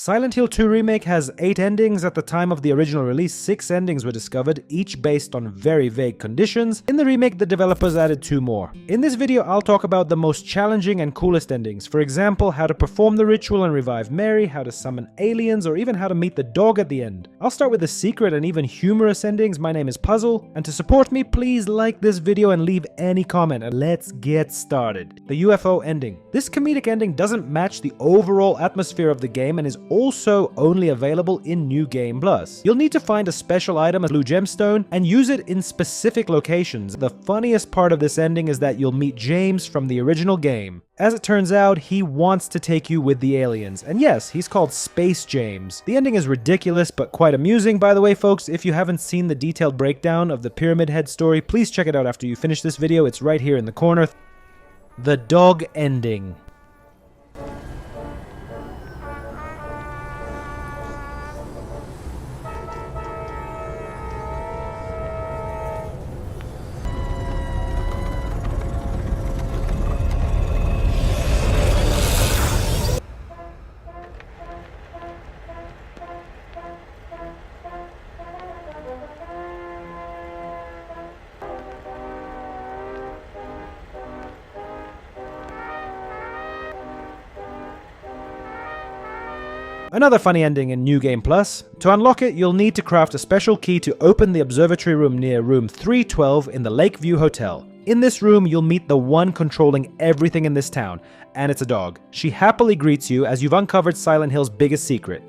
Silent Hill 2 Remake has 8 endings. At the time of the original release, 6 endings were discovered, each based on very vague conditions. In the remake, the developers added 2 more. In this video, I'll talk about the most challenging and coolest endings. For example, how to perform the ritual and revive Mary, how to summon aliens, or even how to meet the dog at the end. I'll start with the secret and even humorous endings. My name is Puzzle, and to support me, please like this video and leave any comment, and let's get started. The UFO ending. This comedic ending doesn't match the overall atmosphere of the game and is also only available in New Game Plus. You'll need to find a special item, a blue gemstone, and use it in specific locations. The funniest part of this ending is that you'll meet James from the original game. As it turns out, he wants to take you with the aliens. And yes, he's called Space James. The ending is ridiculous, but quite amusing. By the way, folks, if you haven't seen the detailed breakdown of the Pyramid Head story, please check it out after you finish this video. It's right here in the corner. The dog ending. Another funny ending in New Game Plus. To unlock it, you'll need to craft a special key to open the observatory room near room 312 in the Lakeview Hotel. In this room, you'll meet the one controlling everything in this town, and it's a dog. She happily greets you as you've uncovered Silent Hill's biggest secret.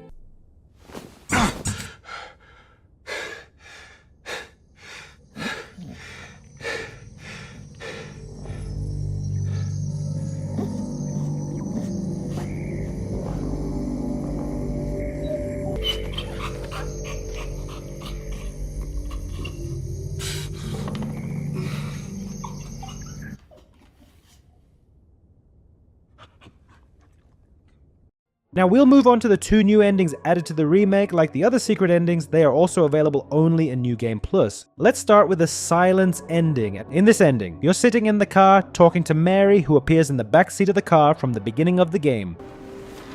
Now we'll move on to the 2 new endings added to the remake. Like the other secret endings, they are also available only in New Game Plus. Let's start with the silence ending. In this ending, you're sitting in the car talking to Mary, who appears in the back seat of the car from the beginning of the game.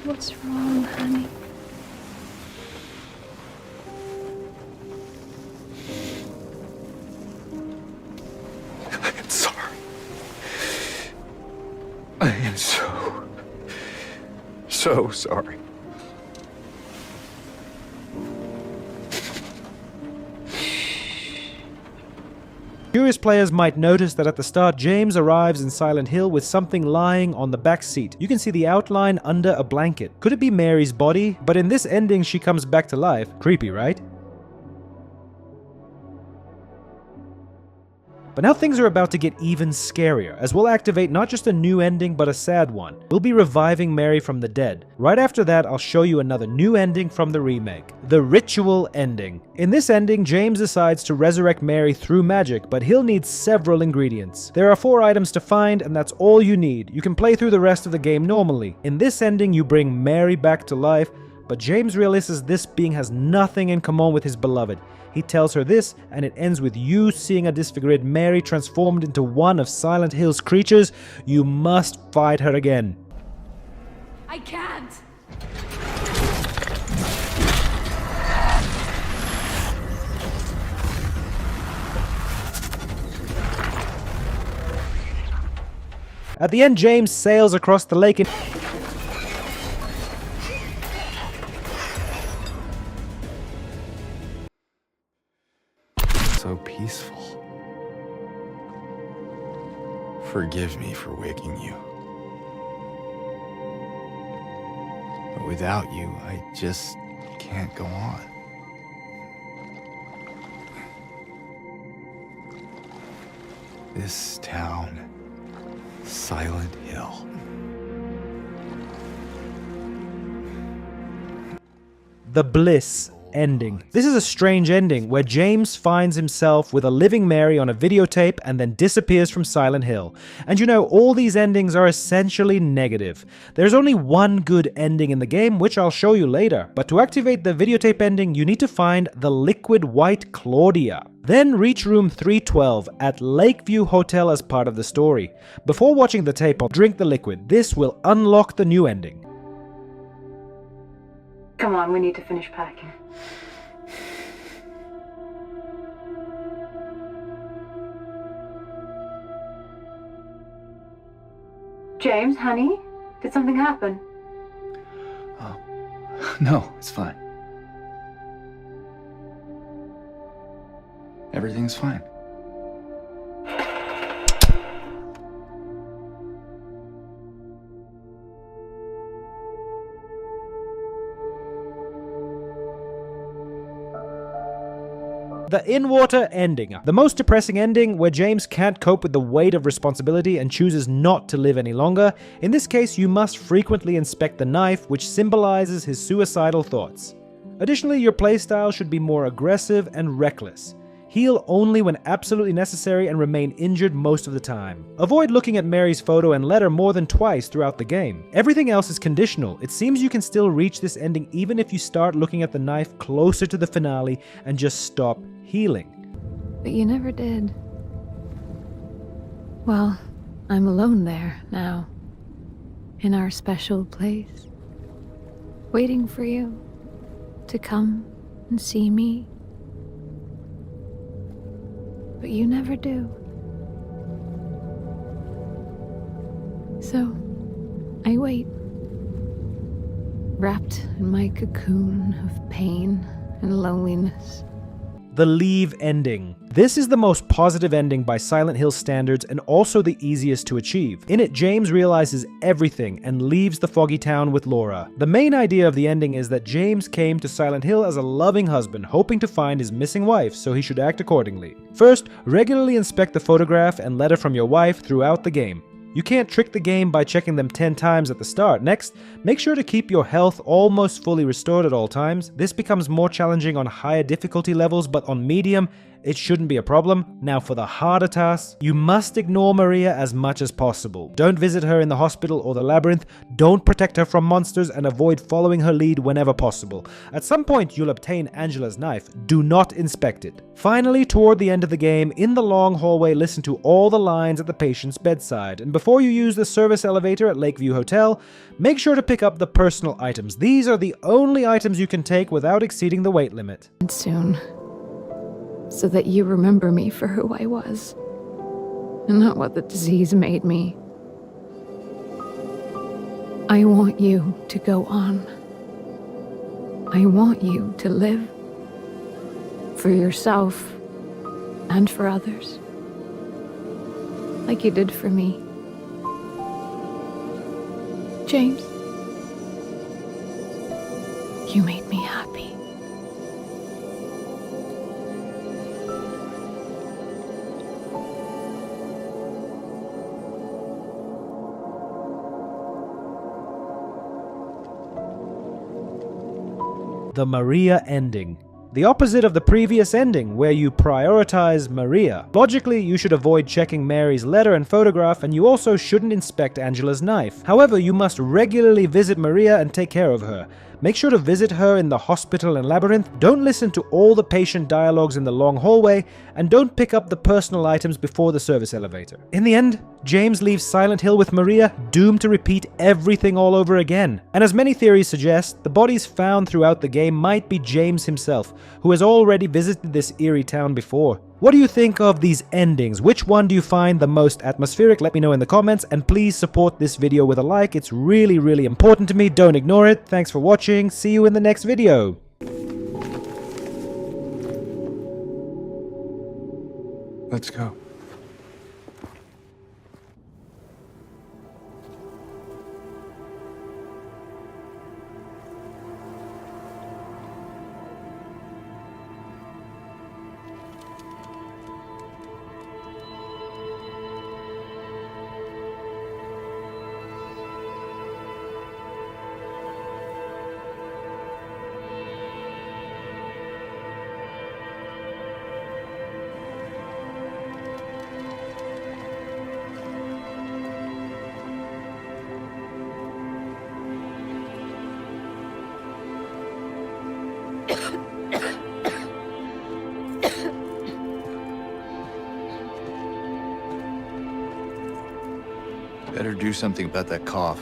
What's wrong, honey? I'm sorry. I am so sorry. Curious players might notice that at the start, James arrives in Silent Hill with something lying on the back seat. You can see the outline under a blanket. Could it be Mary's body? But in this ending, she comes back to life. Creepy, right? But now things are about to get even scarier, as we'll activate not just a new ending, but a sad one. We'll be reviving Mary from the dead. Right after that, I'll show you another new ending from the remake. The ritual ending. In this ending, James decides to resurrect Mary through magic, but he'll need several ingredients. There are 4 items to find, and that's all you need. You can play through the rest of the game normally. In this ending, you bring Mary back to life, but James realizes this being has nothing in common with his beloved. He tells her this, and it ends with you seeing a disfigured Mary transformed into one of Silent Hill's creatures. You must fight her again. I can't! At the end, James sails across the lake and So peaceful. Forgive me for waking you. But without you, I just can't go on. This town, Silent Hill. the Bliss ending. This is a strange ending where James finds himself with a living Mary on a videotape and then disappears from Silent Hill. And you know, all these endings are essentially negative. There's only one good ending in the game, which I'll show you later. But to activate the videotape ending, you need to find the liquid white Claudia. Then reach room 312 at Lakeview Hotel as part of the story. Before watching the tape, I'll drink the liquid. This will unlock the new ending. Come on, we need to finish packing. James, honey, did something happen? Oh, no, it's fine. Everything's fine. The in-water ending. The most depressing ending, where James can't cope with the weight of responsibility and chooses not to live any longer. In this case, you must frequently inspect the knife, which symbolizes his suicidal thoughts. Additionally, your playstyle should be more aggressive and reckless. Heal only when absolutely necessary and remain injured most of the time. Avoid looking at Mary's photo and letter more than twice throughout the game. Everything else is conditional. It seems you can still reach this ending even if you start looking at the knife closer to the finale and just stop healing. But you never did. Well, I'm alone there now. In our special place. Waiting for you to come and see me. But you never do. So, I wait. Wrapped in my cocoon of pain and loneliness. The Leave ending. This is the most positive ending by Silent Hill standards and also the easiest to achieve. In it, James realizes everything and leaves the foggy town with Laura. The main idea of the ending is that James came to Silent Hill as a loving husband, hoping to find his missing wife, so he should act accordingly. First, regularly inspect the photograph and letter from your wife throughout the game. You can't trick the game by checking them 10 times at the start. Next, make sure to keep your health almost fully restored at all times. This becomes more challenging on higher difficulty levels, but on medium, it shouldn't be a problem. Now for the harder tasks, you must ignore Maria as much as possible. Don't visit her in the hospital or the labyrinth, don't protect her from monsters, and avoid following her lead whenever possible. At some point, you'll obtain Angela's knife. Do not inspect it. Finally, toward the end of the game, in the long hallway, listen to all the lines at the patient's bedside, and before you use the service elevator at Lakeview Hotel, make sure to pick up the personal items. These are the only items you can take without exceeding the weight limit. And soon. So that you remember me for who I was. And not what the disease made me. I want you to go on. I want you to live. For yourself. And for others. Like you did for me. James. You made me happy. The Maria ending. The opposite of the previous ending, where you prioritize Maria. Logically, you should avoid checking Mary's letter and photograph, and you also shouldn't inspect Angela's knife. However, you must regularly visit Maria and take care of her. Make sure to visit her in the hospital and labyrinth, don't listen to all the patient dialogues in the long hallway, and don't pick up the personal items before the service elevator. In the end, James leaves Silent Hill with Maria, doomed to repeat everything all over again. And as many theories suggest, the bodies found throughout the game might be James himself, who has already visited this eerie town before. What do you think of these endings? Which one do you find the most atmospheric? Let me know in the comments, and please support this video with a like. It's really, really important to me. Don't ignore it. Thanks for watching. See you in the next video. Let's go. Better do something about that cough.